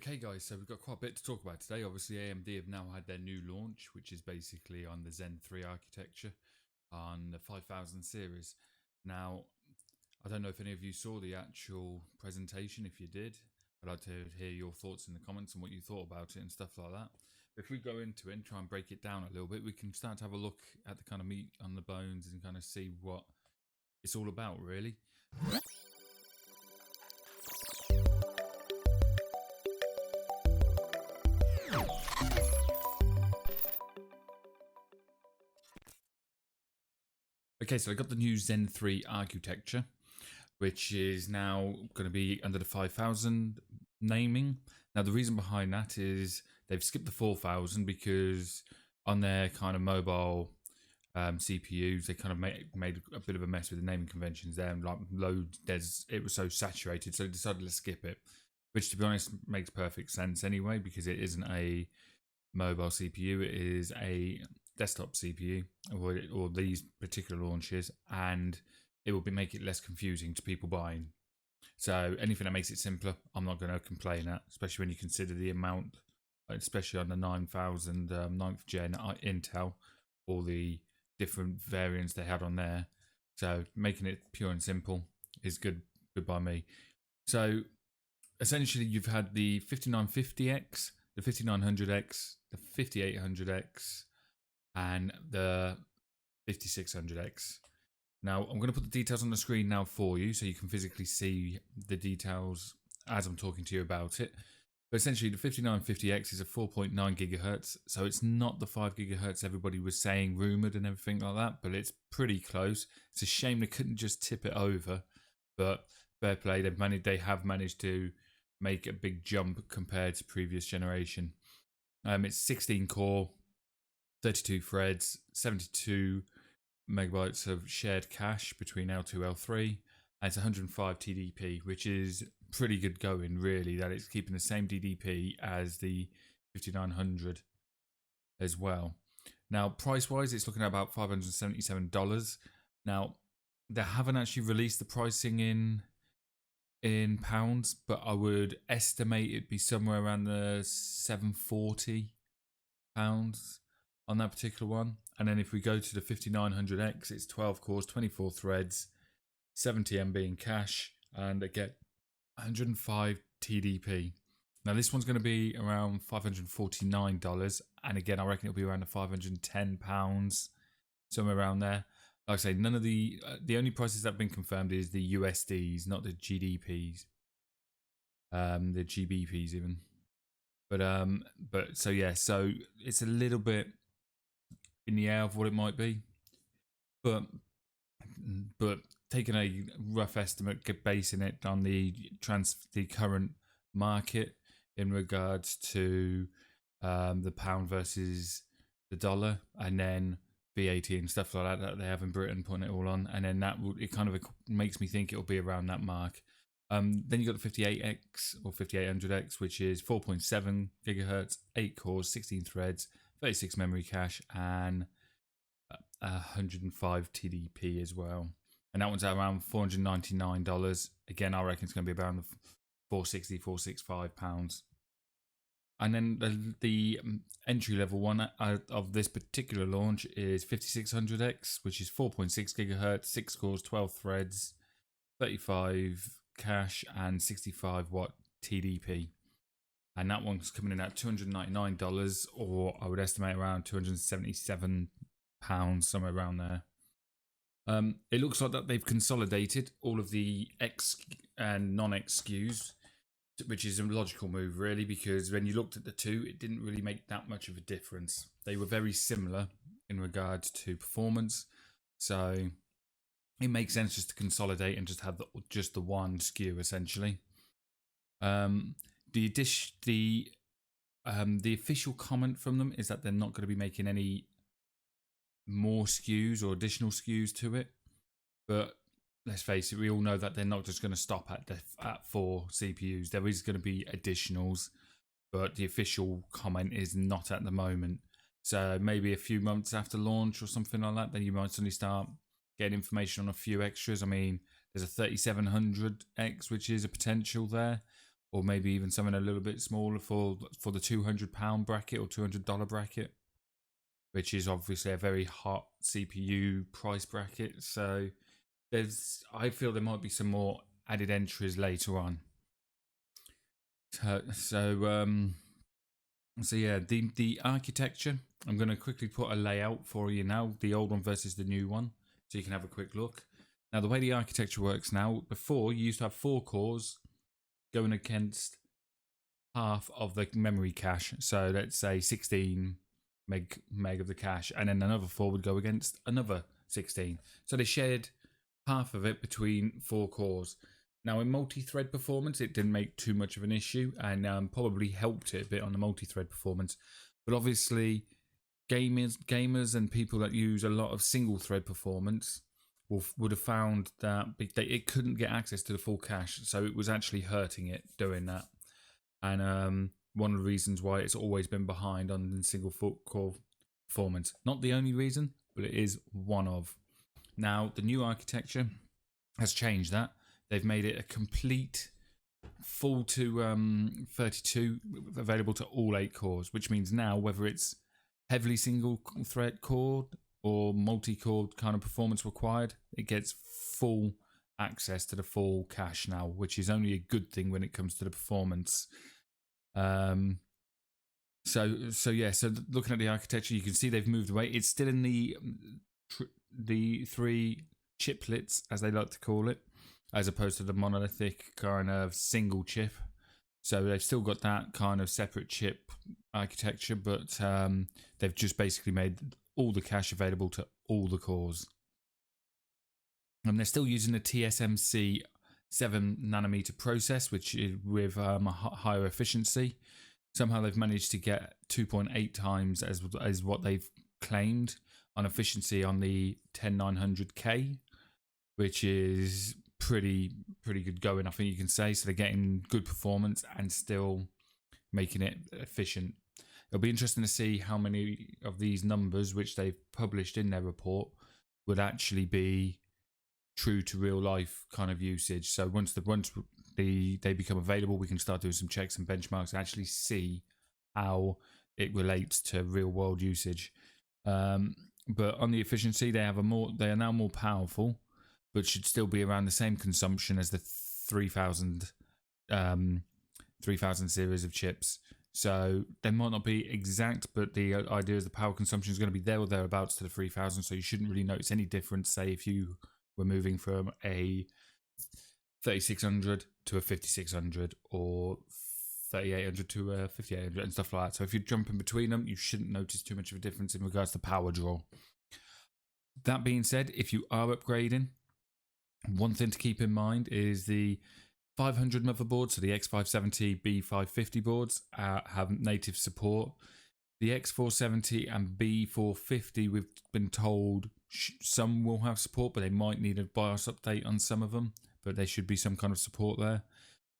Okay guys, so we've got quite a bit to talk about today. Obviously AMD have now had their new launch, which is basically on the Zen 3 architecture on the 5000 series. Now, I don't know if any of you saw the actual presentation. If you did, I'd like to hear your thoughts in the comments and what you thought about it and stuff like that. If we go into it and try and break it down a little bit, we can start to have a look at the kind of meat on the bones and kind of see what it's all about really. Okay, so I got the new Zen 3 architecture, which is now going to be under the 5000 naming. Now, the reason behind that is they've skipped the 4000 because on their kind of mobile CPUs, they kind of made a bit of a mess with the naming conventions there, and like it was so saturated, so they decided to skip it, which to be honest makes perfect sense anyway, because it isn't a mobile CPU, it is a desktop CPU or these particular launches, and it will make it less confusing to people buying. So anything that makes it simpler, I'm not going to complain at, especially when you consider the amount, especially on the 9000 9th gen Intel, all the different variants they had on there. So making it pure and simple is good by me. So essentially you've had the 5950X, the 5900X, the 5800X, and the 5600X. Now, I'm going to put the details on the screen now for you so you can physically see the details as I'm talking to you about it. But essentially, the 5950X is a 4.9 gigahertz, so it's not the 5 gigahertz everybody was saying, rumoured and everything like that, but it's pretty close. It's a shame they couldn't just tip it over, but fair play, they have managed to make a big jump compared to previous generation. It's 16 core, 32 threads, 72 megabytes of shared cache between L2 L3, and it's 105 TDP, which is pretty good going really, that it's keeping the same DDP as the 5900 as well. Now price wise, it's looking at about $577. Now they haven't actually released the pricing in pounds, but I would estimate it'd be somewhere around the £740 on that particular one. And then if we go to the 5900X, it's 12 cores, 24 threads, 70 MB in cache, and again 105 TDP. Now this one's going to be around $549, and again I reckon it'll be around the £510, somewhere around there. Like I say, none of the only prices that have been confirmed is the USDs, not the GDPs, the GBPs even. But so yeah, so it's a little bit in the air of what it might be, but taking a rough estimate, basing it on the current market in regards to the pound versus the dollar, and then VAT and stuff like that they have in Britain, putting it all on, and then it kind of makes me think it'll be around that mark. Then you got the 58X or 5800X, which is 4.7 gigahertz, 8 cores, 16 threads, 36 memory cache, and 105 TDP as well. And that one's at around $499. Again, I reckon it's going to be around the £460, £465. And then the entry level one of this particular launch is 5600X, which is 4.6 gigahertz, 6 cores, 12 threads, 35 cache, and 65 watt TDP. And that one's coming in at $299, or I would estimate around £277, somewhere around there. It looks like that they've consolidated all of the X and non-X SKUs, which is a logical move really, because when you looked at the two, it didn't really make that much of a difference. They were very similar in regards to performance, so it makes sense just to consolidate and just have just the one SKU essentially. The official comment from them is that they're not going to be making any more SKUs or additional SKUs to it, but let's face it, we all know that they're not just going to stop at 4 CPUs. There is going to be additionals, but the official comment is not at the moment. So maybe a few months after launch or something like that, then you might suddenly start getting information on a few extras. I mean, there's a 3700X, which is a potential there. or maybe even something a little bit smaller for the £200 bracket or $200 bracket, which is obviously a very hot CPU price bracket. So I feel there might be some more added entries later on. So yeah, the architecture, I'm going to quickly put a layout for you now, the old one versus the new one, so you can have a quick look. Now, the way the architecture works now, before you used to have 4 cores going against half of the memory cache. So let's say 16 meg of the cache, and then another 4 would go against another 16. So they shared half of it between 4 cores. Now, in multi-thread performance, it didn't make too much of an issue, and probably helped it a bit on the multi-thread performance. But obviously, gamers and people that use a lot of single-thread performance would have found that it couldn't get access to the full cache, so it was actually hurting it doing that. And one of the reasons why it's always been behind on single core performance. Not the only reason, but it is one of. Now, the new architecture has changed that. They've made it a complete full to 32, available to all 8 cores, which means now whether it's heavily single thread core or multi-core kind of performance required, it gets full access to the full cache now, which is only a good thing when it comes to the performance. So looking at the architecture, you can see they've moved away. It's still in the 3 chiplets, as they like to call it, as opposed to the monolithic kind of single chip. So they've still got that kind of separate chip architecture, but they've just basically made all the cache available to all the cores. And they're still using the TSMC 7nm process, which is with a higher efficiency. Somehow they've managed to get 2.8 times as what they've claimed on efficiency on the 10900K, which is pretty good going, I think you can say. So they're getting good performance and still making it efficient. It'll be interesting to see how many of these numbers, which they've published in their report, would actually be true to real life kind of usage. So once they become available, we can start doing some checks and benchmarks and actually see how it relates to real world usage. But on the efficiency, they are now more powerful, but should still be around the same consumption as the 3000 series of chips. So they might not be exact, but the idea is the power consumption is going to be there or thereabouts to the 3000. So you shouldn't really notice any difference, say, if you were moving from a 3600 to a 5600 or 3800 to a 5800 and stuff like that. So if you're jumping between them, you shouldn't notice too much of a difference in regards to power draw. That being said, if you are upgrading, one thing to keep in mind is the 500 motherboards, so the X570, B550 boards have native support. The X470 and B450, we've been told some will have support, but they might need a BIOS update on some of them, but there should be some kind of support there.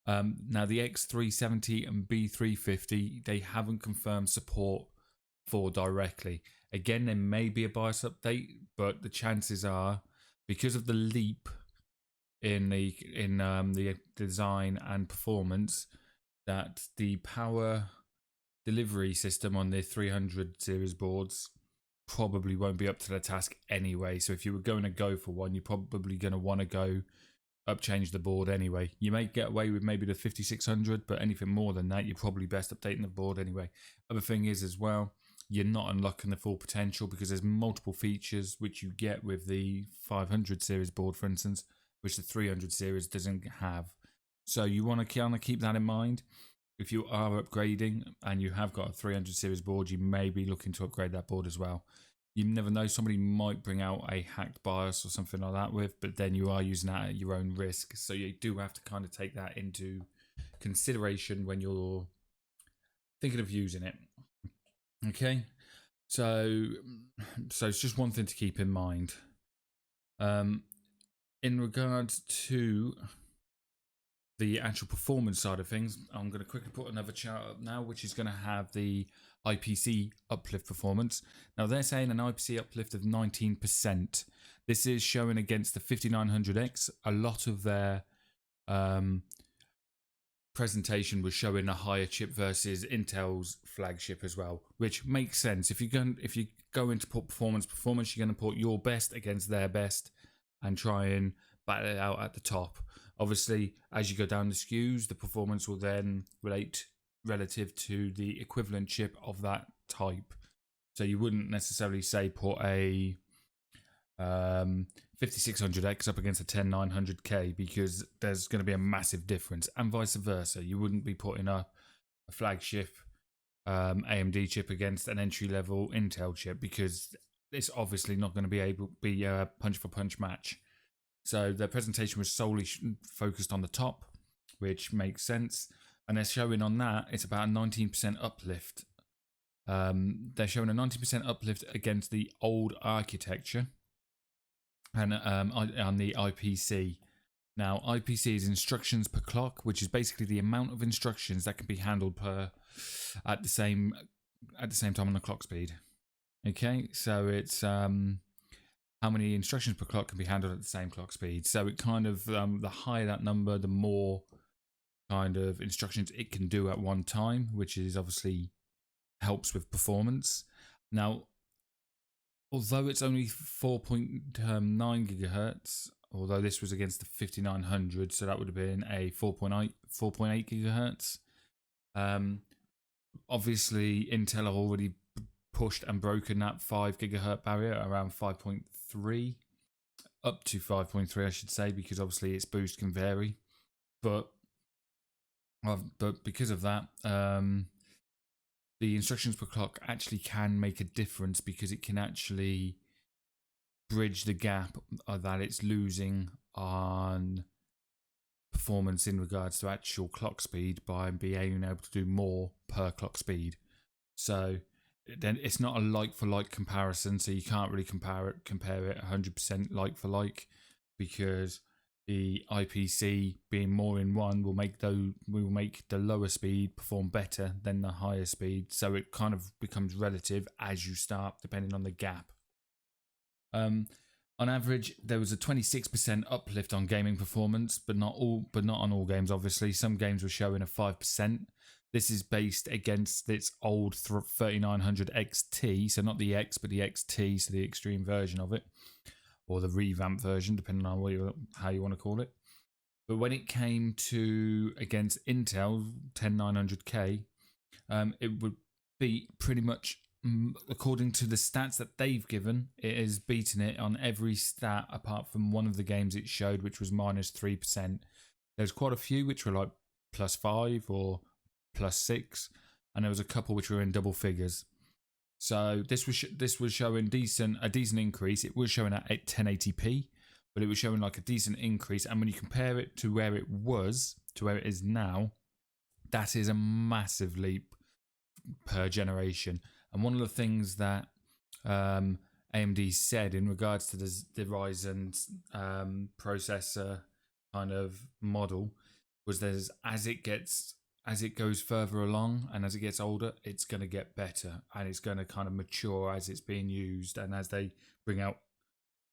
Now the X370 and B350, they haven't confirmed support for directly. Again, there may be a BIOS update, but the chances are, because of the leap in the design and performance, that the power delivery system on the 300 series boards probably won't be up to the task anyway. So if you were going to go for one, you're probably going to want to change the board anyway. You may get away with maybe the 5600, but anything more than that, you're probably best updating the board anyway. Other thing is as well, you're not unlocking the full potential because there's multiple features which you get with the 500 series board, for instance, which the 300 series doesn't have. So you want to kind of keep that in mind. If you are upgrading and you have got a 300 series board, you may be looking to upgrade that board as well. You never know, somebody might bring out a hacked BIOS or something like that but then you are using that at your own risk. So you do have to kind of take that into consideration when you're thinking of using it. Okay, so it's just one thing to keep in mind. In regards to the actual performance side of things, I'm going to quickly put another chart up now, which is going to have the IPC uplift performance. Now they're saying an IPC uplift of 19%. This is showing against the 5900X. A lot of their presentation was showing a higher chip versus Intel's flagship as well, which makes sense. If you go into put performance, you're going to put your best against their best and try and battle it out at the top. Obviously, as you go down the SKUs, the performance will then relate relative to the equivalent chip of that type. So you wouldn't necessarily say put a 5600X up against a 10900K because there's going to be a massive difference, and vice versa. You wouldn't be putting a flagship AMD chip against an entry-level Intel chip because it's obviously not going to be able to be a punch-for-punch match. So their presentation was solely focused on the top, which makes sense. And they're showing on that it's about a 19% uplift. They're showing a 19% uplift against the old architecture and on the IPC. Now, IPC is instructions per clock, which is basically the amount of instructions that can be handled at the same time on the clock speed. Okay, so it's how many instructions per clock can be handled at the same clock speed. So it kind of the higher that number, the more kind of instructions it can do at one time, which is obviously helps with performance. Now, although it's only 4.9 gigahertz, although this was against the 5900, so that would have been a 4.8 gigahertz. Obviously, Intel have already pushed and broken that 5 gigahertz barrier around 5.3, up to 5.3, I should say, because obviously its boost can vary. But because of that, the instructions per clock actually can make a difference because it can actually bridge the gap that it's losing on performance in regards to actual clock speed by being able to do more per clock speed. So then it's not a like for like comparison, so you can't really compare it 100% like for like, because the IPC being more in one will make the lower speed perform better than the higher speed. So it kind of becomes relative as you start, depending on the gap. On average, there was a 26% uplift on gaming performance, but not on all games. Obviously, some games were showing a 5%. This is based against its old 3900 XT, so not the X, but the XT, so the extreme version of it, or the revamped version, depending on how you want to call it. But when it came to against Intel 10900K, it would be pretty much, according to the stats that they've given, it is beating it on every stat apart from one of the games it showed, which was minus 3%. There's quite a few which were like +5 or +6, and there was a couple which were in double figures. So this was showing a decent increase. It was showing at 1080p, but it was showing like a decent increase. And when you compare it to where it was to where it is now, that is a massive leap per generation. And one of the things that AMD said in regards to the Ryzen processor kind of model was as it goes further along and as it gets older, it's going to get better and it's going to kind of mature as it's being used and as they bring out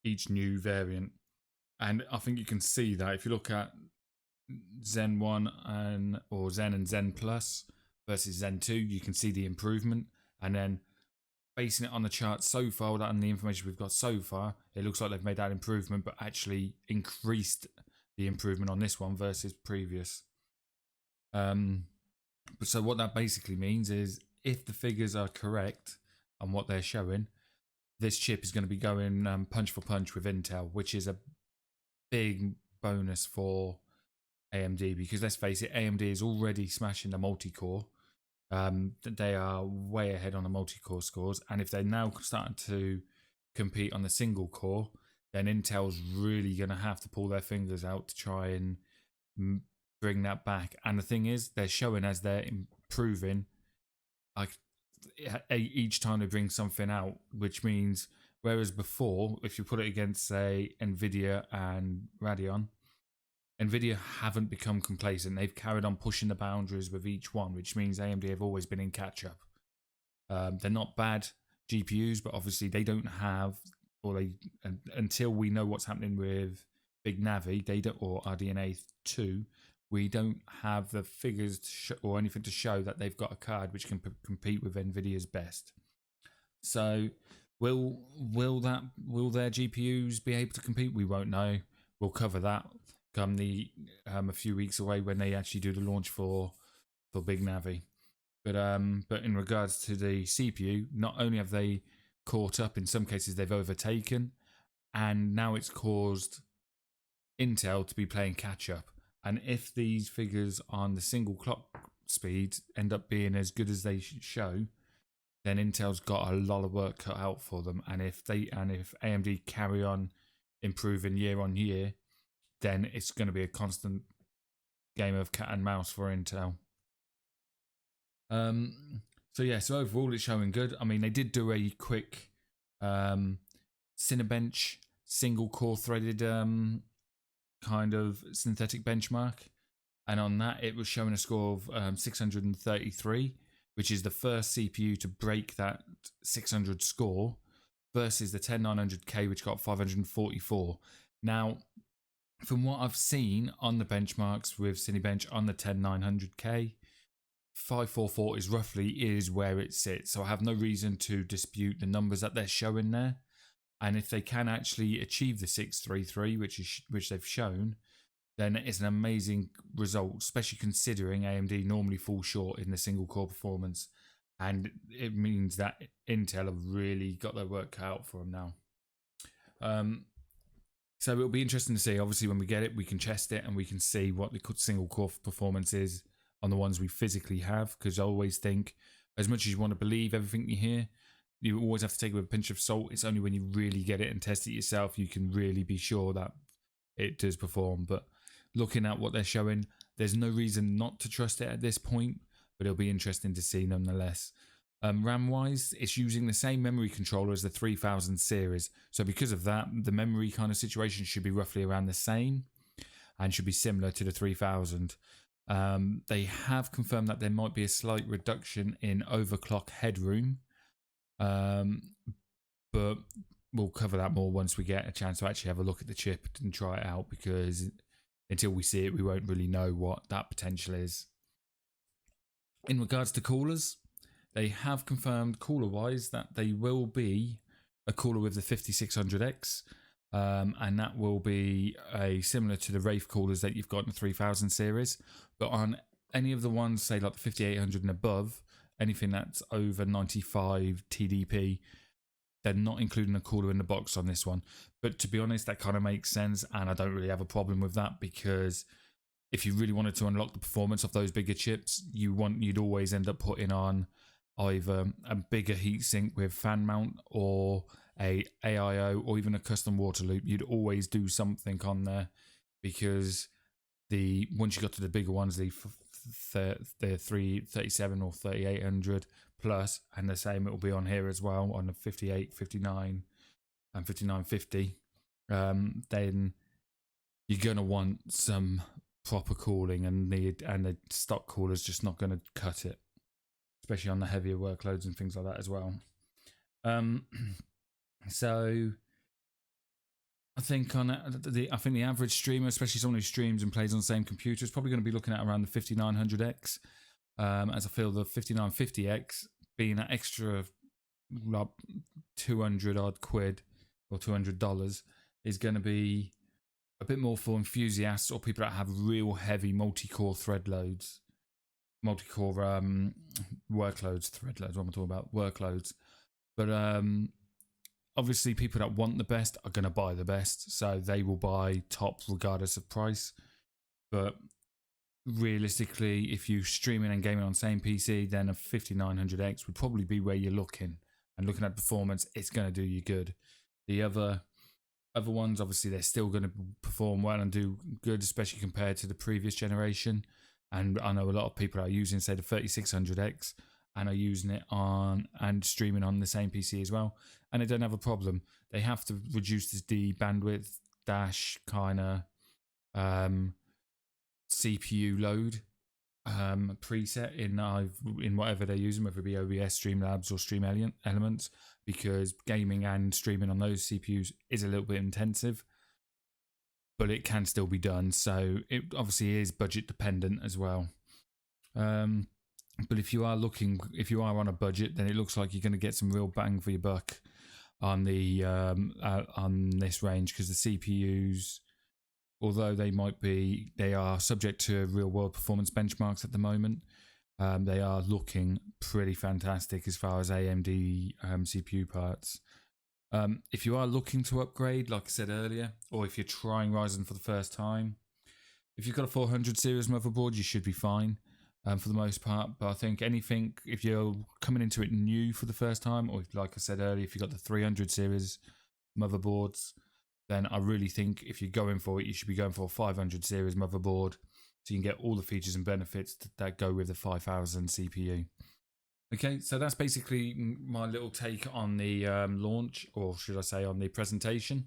each new variant. And I think you can see that if you look at Zen 1 or Zen and Zen Plus versus Zen 2, you can see the improvement. And then basing it on the chart so far and the information we've got so far, it looks like they've made that improvement but actually increased the improvement on this one versus previous. So what that basically means is if the figures are correct on what they're showing, this chip is going to be going punch for punch with Intel, which is a big bonus for AMD because let's face it, AMD is already smashing the multi-core. They are way ahead on the multi-core scores, and if they're now starting to compete on the single core, then Intel's really going to have to pull their fingers out to try and bring that back. And the thing is, they're showing as they're improving, like each time they bring something out, which means whereas before, if you put it against say Nvidia and Radeon, Nvidia haven't become complacent. They've carried on pushing the boundaries with each one, which means AMD have always been in catch up. They're not bad GPUs, but obviously they don't have, or they until we know what's happening with Big Navi, or RDNA 2, we don't have the figures or anything to show that they've got a card which can compete with Nvidia's best. So will their GPUs be able to compete? We won't know. We'll cover that come the a few weeks away when they actually do the launch for Big Navi. But in regards to the CPU, not only have they caught up, in some cases they've overtaken, and now it's caused Intel to be playing catch up. And if these figures on the single clock speed end up being as good as they show, then Intel's got a lot of work cut out for them. And if AMD carry on improving year on year, then it's going to be a constant game of cat and mouse for Intel. So overall it's showing good. I mean, they did do a quick Cinebench single core threaded kind of synthetic benchmark, and on that it was showing a score of 633, which is the first CPU to break that 600 score, versus the 10900K which got 544. Now, from what I've seen on the benchmarks with Cinebench on the 10900K, 544 is where it sits. So I have no reason to dispute the numbers that they're showing there. And if they can actually achieve the 633, which they've shown, then it's an amazing result, especially considering AMD normally falls short in the single core performance. And it means that Intel have really got their work cut out for them now. So it'll be interesting to see. Obviously, when we get it, we can test it and we can see what the single core performance is on the ones we physically have. Because I always think, as much as you want to believe everything you hear, you always have to take it with a pinch of salt. It's only when you really get it and test it yourself you can really be sure that it does perform. But looking at what they're showing, there's no reason not to trust it at this point, but it'll be interesting to see nonetheless. RAM-wise, it's using the same memory controller as the 3000 series. So because of that, the memory kind of situation should be roughly around the same and should be similar to the 3000. They have confirmed that there might be a slight reduction in overclock headroom. But we'll cover that more once we get a chance to actually have a look at the chip and try it out, because until we see it, we won't really know what that potential is. In regards to coolers, they have confirmed cooler-wise that they will be a cooler with the 5600X, and that will be similar to the Wraith coolers that you've got in the 3000 series. But on any of the ones, say like the 5800 and above, anything that's over 95 TDP, they're not including a cooler in the box on this one. But to be honest, that kind of makes sense, and I don't really have a problem with that, because if you really wanted to unlock the performance of those bigger chips, you'd always end up putting on either a bigger heatsink with fan mount or a AIO or even a custom water loop. You'd always do something on there, because once you got to the bigger ones, the 337 or 3800 plus, and the same it will be on here as well on the 58, 59 and 5950, then you're going to want some proper cooling, and the stock cooler's just not going to cut it, especially on the heavier workloads and things like that as well. So I think the average streamer, especially someone who streams and plays on the same computer, is probably going to be looking at around the 5900X. As I feel the 5950X, being that extra 200 odd quid or $200, is going to be a bit more for enthusiasts or people that have real heavy multi-core thread loads, multi-core workloads, thread loads. What am I talking about? Workloads. But obviously, people that want the best are going to buy the best, so they will buy top regardless of price. But realistically, if you're streaming and gaming on the same PC, then a 5900X would probably be where you're looking. And looking at performance, it's going to do you good. The other ones, obviously, they're still going to perform well and do good, especially compared to the previous generation. And I know a lot of people are using, say, the 3600X and are using it on and streaming on the same PC as well, and they don't have a problem. They have to reduce the bandwidth dash kind of CPU load preset in whatever they're using, whether it be OBS, Streamlabs or Stream Elements, because gaming and streaming on those CPUs is a little bit intensive. but it can still be done. So it obviously is budget dependent as well. But if you are on a budget, then it looks like you're going to get some real bang for your buck on the on this range, because the CPUs, although they are subject to real world performance benchmarks at the moment, they are looking pretty fantastic as far as AMD CPU parts. If you are looking to upgrade, like I said earlier, or if you're trying Ryzen for the first time, if you've got a 400 series motherboard, you should be fine for the most part. But I think anything, if you're coming into it new for the first time, or if, like I said earlier, if you've got the 300 series motherboards, then I really think if you're going for it, you should be going for a 500 series motherboard, so you can get all the features and benefits that go with the 5000 CPU. Okay, so that's basically my little take on the launch, or should I say on the presentation.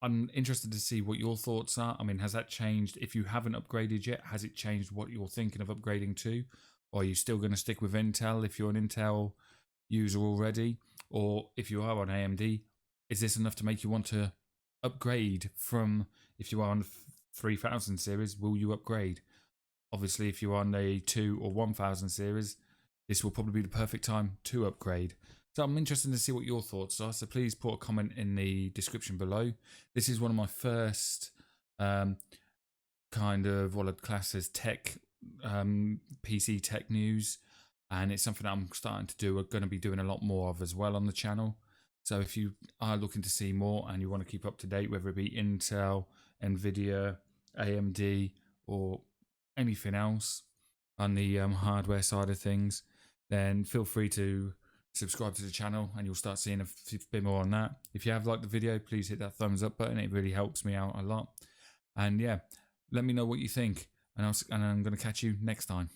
I'm interested to see what your thoughts are. I mean, has that changed? If you haven't upgraded yet, has it changed what you're thinking of upgrading to? Or are you still going to stick with Intel if you're an Intel user already? Or if you are on AMD, is this enough to make you want to upgrade from, if you are on 3000 series, will you upgrade? Obviously, if you're on a 2 or 1000 series, this will probably be the perfect time to upgrade. So I'm interested to see what your thoughts are. So please put a comment in the description below. This is one of my first kind of what I'd class as tech, PC tech news. And it's something that I'm starting to do. We're going to be doing a lot more of as well on the channel. So if you are looking to see more and you want to keep up to date, whether it be Intel, Nvidia, AMD, or anything else on the hardware side of things, then feel free to subscribe to the channel and you'll start seeing a bit more on that. If you have liked the video, please hit that thumbs up button. It really helps me out a lot. And yeah, let me know what you think, and I'm going to catch you next time.